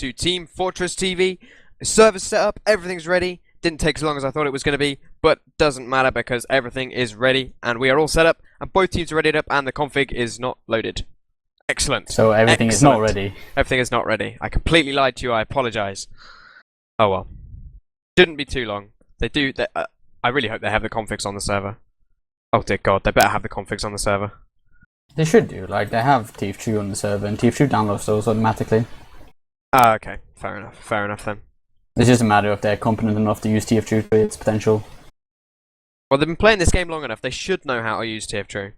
to teamfortress.tv. Server's set up, everything's ready. Didn't take as long as I thought it was going to be, but doesn't matter because everything is ready and we are all set up and both teams are readied up and the config is not loaded. Excellent. So everything is not ready. Everything is not ready. I completely lied to you, I apologize. Oh well. Shouldn't be too long. I really hope they have the configs on the server. Oh dear god, they better have the configs on the server. They should do, like they have TF2 on the server and TF2 downloads those automatically. Ah, okay. Fair enough then. It's just a matter of they're competent enough to use TF2 to its potential. Well, they've been playing this game long enough, they should know how to use TF2.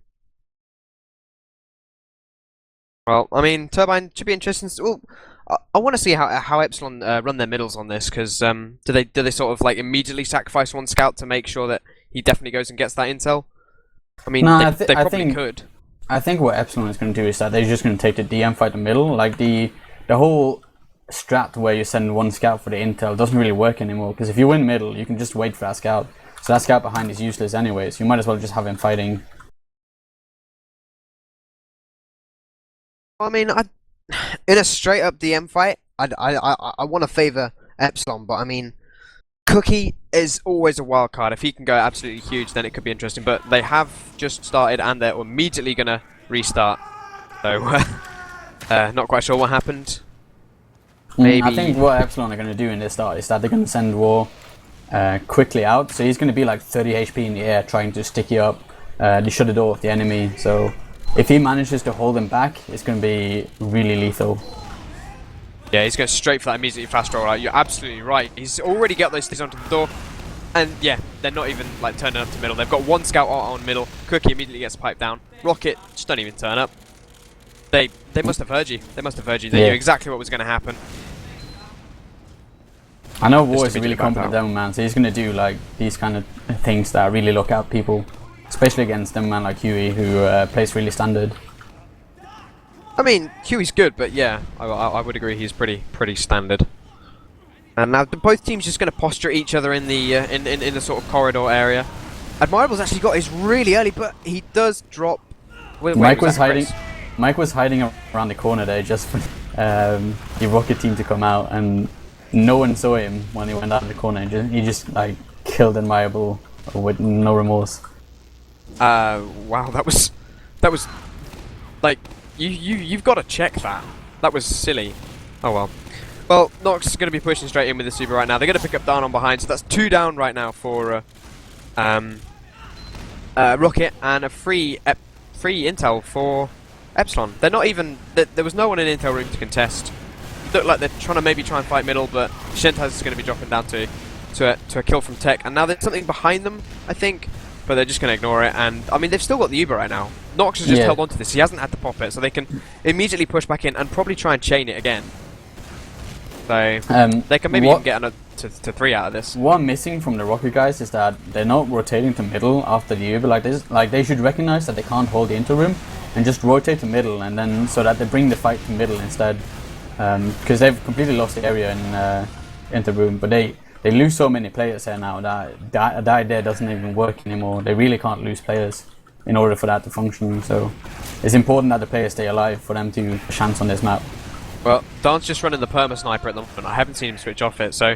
Well, I mean, Turbine should be interesting. Well, I want to see how Epsilon run their middles on this, because do they sort of like immediately sacrifice one scout to make sure that he definitely goes and gets that intel? I mean, no, they probably could. I think what Epsilon is going to do is that they're just going to take the DM fight the middle. Like the whole strat where you send one scout for the intel doesn't really work anymore, because if you win middle, you can just wait for that scout. So that scout behind is useless anyways. You might as well just have him fighting. I mean, in a straight up DM fight, I want to favour Epsilon, but I mean, Cookie is always a wild card. If he can go absolutely huge, then it could be interesting. But they have just started and they're immediately going to restart. So, not quite sure what happened. Maybe. I think what Epsilon are going to do in this start is that they're going to send War quickly out. So he's going to be like 30 HP in the air trying to stick you up. They shut the door of the enemy. So if he manages to hold him back, it's going to be really lethal. Yeah, he's going straight for that immediately fast roll out. You're absolutely right. He's already got those things onto the door. And yeah, they're not even like turning up to middle. They've got one scout on middle. Cookie immediately gets piped down. Rocket just don't even turn up. They must have heard you. They must have heard you. They knew exactly what was going to happen. I know War is a really competent demo man, so he's going to do like these kind of things that really look out people, especially against demo man like Huey, who plays really standard. I mean, Huey's good, but yeah, I would agree he's pretty standard. And now both teams just going to posture each other in the in the sort of corridor area. Admirable's actually got his really early, but he does drop. Mike was hiding. Mike was hiding around the corner there just for the Rocket team to come out, and no one saw him when he went out of the corner. He just like killed Admirable with no remorse. Wow, that was like you've got to check that. That was silly. Oh well. Well, Nox is going to be pushing straight in with the super right now. They're going to pick up down on behind, so that's 2 down right now for Rocket and a free intel for Epsilon. They're not even. There was no one in intel room to contest. Look like they're trying to fight middle, but Shentaz is going to be dropping down to a kill from Tech, and now there's something behind them, I think, but they're just going to ignore it. And I mean, they've still got the Uber right now. Nox has just held on to this. He hasn't had to pop it, so they can immediately push back in and probably try and chain it again. So they can maybe even get to 3 out of this. What I'm missing from the Rocket guys is that they're not rotating to middle after the Uber like this. Like they should recognize that they can't hold the inter room and just rotate to middle, and then so that they bring the fight to middle instead. Because they've completely lost the area in the room, but they lose so many players here now that idea doesn't even work anymore. They really can't lose players in order for that to function. So it's important that the players stay alive for them to have a chance on this map. Well, Dan's just running the perma sniper at the moment. I haven't seen him switch off it, so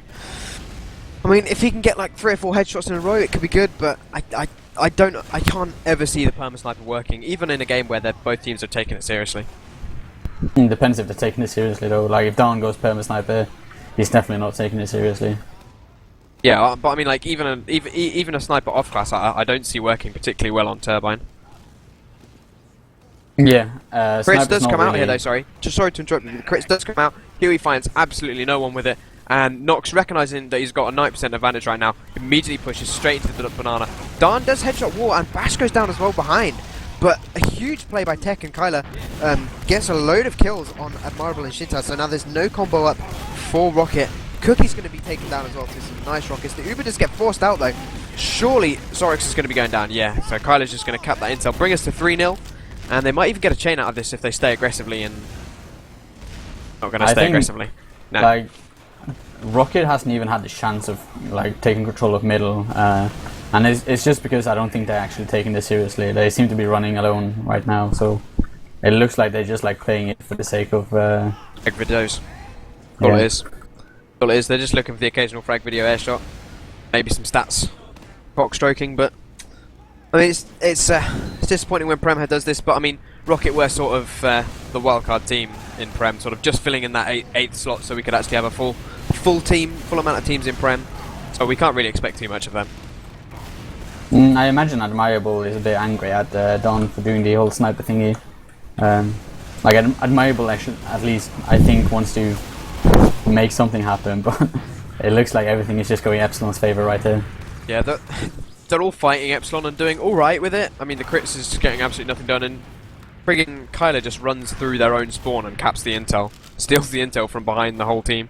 I mean, if he can get like 3 or 4 headshots in a row, it could be good. But I can't ever see the perma sniper working, even in a game where both teams are taking it seriously. It depends if they're taking it seriously though. Like if Dan goes perma sniper, he's definitely not taking it seriously. Yeah, but I mean, like even a sniper off class, I don't see working particularly well on Turbine. Yeah, Crits does come out here though. Sorry to interrupt you. Crits does come out. Huey finds absolutely no one with it, and Nox, recognizing that he's got a 9% advantage right now, immediately pushes straight into the banana. Dan does headshot War, and Bash goes down as well behind. But a huge play by Tech, and Kyler gets a load of kills on Admirable and Shintaz, so now there's no combo up for Rocket. Cookie's going to be taken down as well to some nice rockets. The Uber does get forced out though. Surely Zorix is going to be going down, yeah. So Kyler's just going to cap that intel, bring us to 3-0, and they might even get a chain out of this if they stay aggressively and... Not going to stay aggressively. No. Like, Rocket hasn't even had the chance of like taking control of middle, and it's just because I don't think they're actually taking this seriously. They seem to be running alone right now, so it looks like they're just like playing it for the sake of like videos. All it is. All it is. They're just looking for the occasional frag video air shot, maybe some stats, box stroking. But I mean, it's disappointing when Prem does this. But I mean, rockit were sort of the wildcard team in Prem, sort of just filling in that eighth slot, so we could actually have a full team, full amount of teams in Prem. So we can't really expect too much of them. I imagine Admirable is a bit angry at Don for doing the whole sniper thingy. Like Admirable actually, at least I think, wants to make something happen, but it looks like everything is just going Epsilon's favor right there. Yeah, they're all fighting Epsilon and doing all right with it. I mean, the crits is just getting absolutely nothing done, and friggin' Kyler just runs through their own spawn and caps the intel, steals the intel from behind the whole team.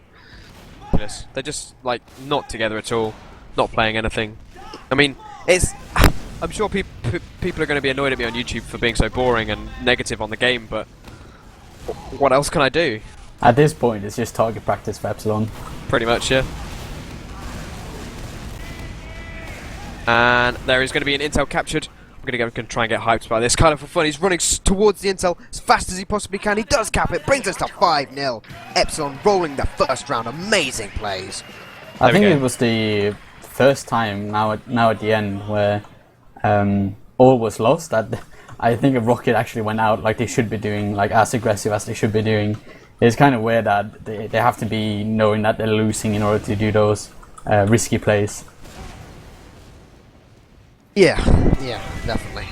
Yes, they're just like not together at all, not playing anything. I mean, I'm sure people are going to be annoyed at me on YouTube for being so boring and negative on the game, but what else can I do? At this point, it's just target practice for Epsilon. Pretty much, yeah. And there is going to be an intel captured. I'm going to try and get hyped by this. Kind of for fun, he's running towards the intel as fast as he possibly can. He does cap it, brings us to 5-0. Epsilon rolling the first round. Amazing plays. I think it was the first time now at the end where all was lost. That I think a rockit actually went out like they should be doing, like as aggressive as they should be doing. It's kind of weird that they have to be knowing that they're losing in order to do those risky plays. Yeah, definitely.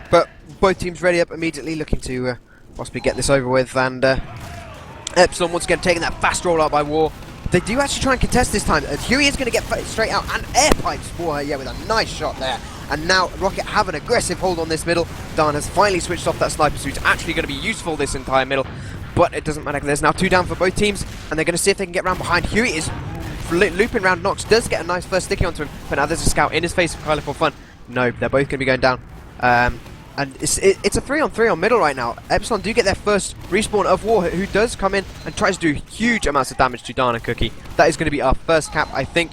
But both teams ready up immediately, looking to possibly get this over with, and Epsilon once again taking that fast roll out by War. They do actually try and contest this time. Huey is going to get straight out, and air pipes for her, yeah, with a nice shot there. And now rockit have an aggressive hold on this middle. Dan has finally switched off that sniper suit, actually going to be useful this entire middle. But it doesn't matter, there's now 2 down for both teams, and they're going to see if they can get around behind. Huey is looping around Nox, does get a nice first sticky onto him, but now there's a scout in his face of Kyler for fun. No, they're both going to be going down. And it's a 3-on-3 on middle right now. Epsilon do get their first respawn of War, who does come in and tries to do huge amounts of damage to Dan and Cookie. That is going to be our first cap, I think,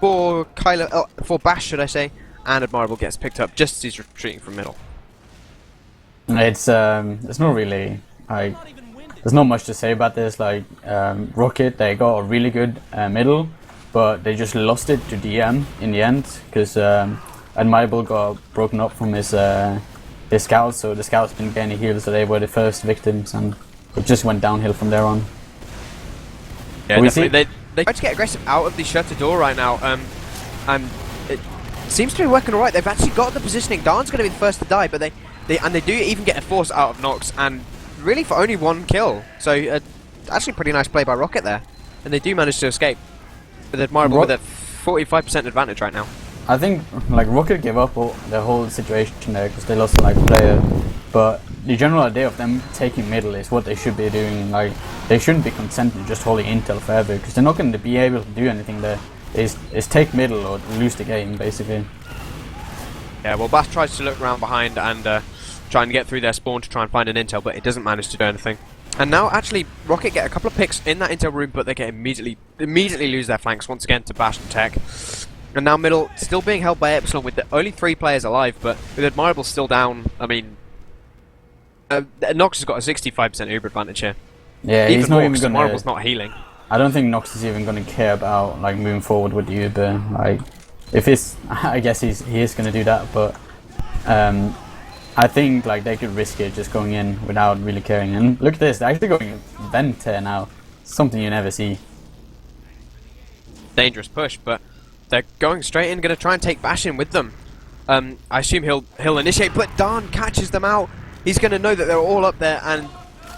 for Kyler, for Bash, should I say, and Admirable gets picked up just as he's retreating from middle. It's there's not really there's not much to say about this. Like rockit, they got a really good middle, but they just lost it to DM in the end because Admirable got broken up from his scouts, so the scouts didn't get any heals, so they were the first victims, and it just went downhill from there on. Yeah, definitely. They try to get aggressive out of the shutter door right now, and it seems to be working alright. They've actually got the positioning. Dan's going to be the first to die, but they do even get a force out of Nox, and really for only 1 kill. So actually pretty nice play by rockit there, and they do manage to escape with Admirable with a 45% advantage right now. I think like rockit gave up the whole situation there because they lost like a player, but the general idea of them taking middle is what they should be doing. Like they shouldn't be content with just holding intel forever because they're not going to be able to do anything there. Is take middle or lose the game basically. Yeah, well, Bass tries to look around behind and try and get through their spawn to try and find an intel, but it doesn't manage to do anything. And now actually rockit get a couple of picks in that intel room, but they get immediately lose their flanks once again to Bash and Tech. And now middle still being held by Epsilon with only 3 players alive, but with Admirable still down. I mean, Nox has got a 65% Uber advantage here. Yeah, even he's not even gonna. Admirable's not healing. I don't think Nox is even going to care about like moving forward with the Uber. Like, if it's, I guess he is going to do that, but I think like they could risk it just going in without really caring. And look at this, they're actually going vent here now. Something you never see. Dangerous push, but they're going straight in, going to try and take Bash in with them. I assume he'll initiate, but Dan catches them out. He's going to know that they're all up there, and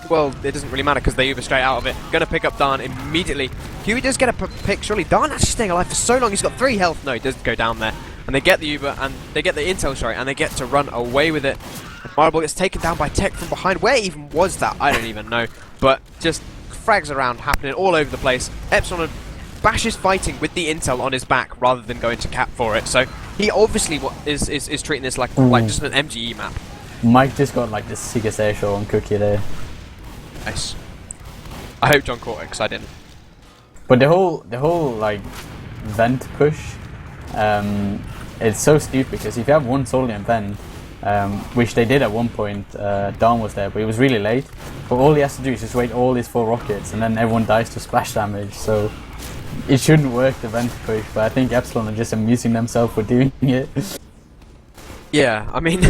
well, it doesn't really matter because they Uber straight out of it. Going to pick up Dan immediately. Huey does get a pick, surely. Dan actually staying alive for so long, he's got 3 health. No, he does go down there. And they get the Uber, and they get the intel, sorry, and they get to run away with it. Admirable gets taken down by Tech from behind. Where even was that? I don't even know. But just frags around happening all over the place. Epsilon Bash is fighting with the intel on his back rather than going to cap for it. So he obviously is treating this like just an MGE map. Mike just got like the sickest air show on Cookie there. Nice. I hope John caught it because I didn't. But the whole like vent push, it's so stupid because if you have one solely in vent, which they did at one point. Dawn was there, but he was really late. But all he has to do is just wait all his 4 rockets, and then everyone dies to splash damage. So it shouldn't work, the vent push, but I think Epsilon are just amusing themselves with doing it. Yeah, I mean,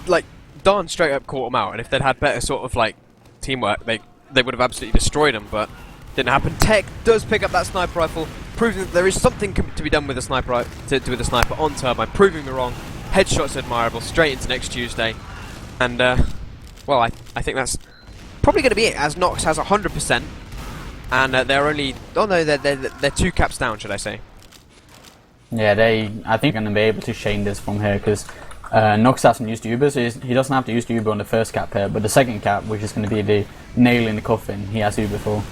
like Dawn straight up caught him out, and if they'd had better sort of like teamwork, they would have absolutely destroyed him. But didn't happen. Tech does pick up that sniper rifle, proving that there is something to be done with a sniper with a sniper on Turbine, proving me wrong. Headshot's admirable, straight into next Tuesday, and well, I think that's probably going to be it. As Nox has 100%, and they're only they're 2 caps down, should I say? Yeah, I think going to be able to chain this from here because Nox hasn't used Uber, so he doesn't have to use the Uber on the first cap here, but the second cap, which is going to be the nail in the coffin, he has Uber for.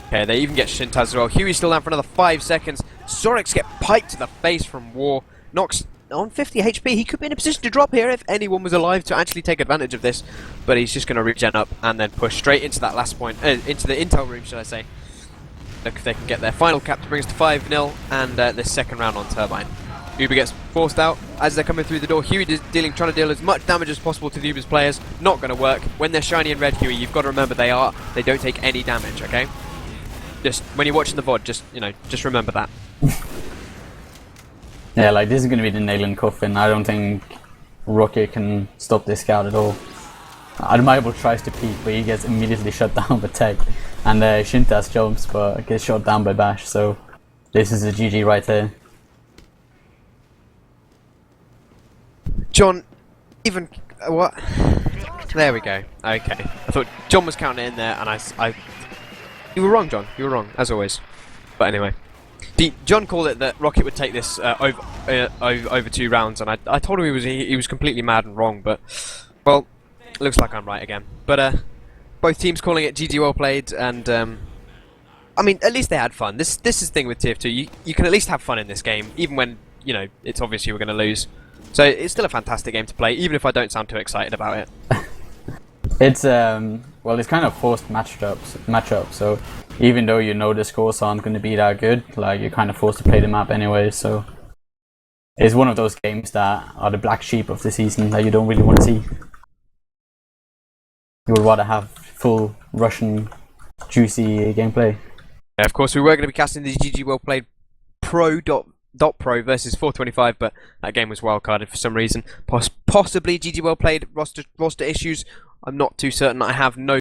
Okay, they even get Shintaz as well. Huey's still down for another 5 seconds. Zorix get piked to the face from War. Nox on 50 HP. He could be in a position to drop here if anyone was alive to actually take advantage of this, but he's just going to regen up and then push straight into that last point, into the intel room, should I say. Look if they can get their final cap to bring us to 5-0 and the second round on Turbine. Uber gets forced out as they're coming through the door. Huey trying to deal as much damage as possible to the Uber's players. Not going to work. When they're shiny and red, Huey, you've got to remember they don't take any damage, okay? Just when you're watching the VOD, just remember that. Yeah, like this is going to be the nail in the coffin. I don't think Rocket can stop this scout at all. Admirable tries to peek, but he gets immediately shut down by Tech. And Shintas jumps, but gets shot down by Bash, so this is a GG right there. John, even... what? There we go. Okay. I thought John was counting it in there, and I... You were wrong, John. You were wrong, as always. But anyway. John called it that Rocket would take this over 2 rounds, and I told him he was completely mad and wrong, but... Well, looks like I'm right again. But, both teams calling it GG well played, and I mean, at least they had fun. This is the thing with TF2. You can at least have fun in this game, even when it's obvious you were going to lose. So it's still a fantastic game to play, even if I don't sound too excited about it. It's well, it's kind of forced matchup. So even though the scores aren't going to be that good, like you're kind of forced to play the map anyway. So it's one of those games that are the black sheep of the season that you don't really want to see. You would rather have full Russian, juicy gameplay. Yeah, of course, we were going to be casting the GG Well Played Pro versus 425, but that game was wildcarded for some reason. Possibly GG Well Played roster issues. I'm not too certain. I have no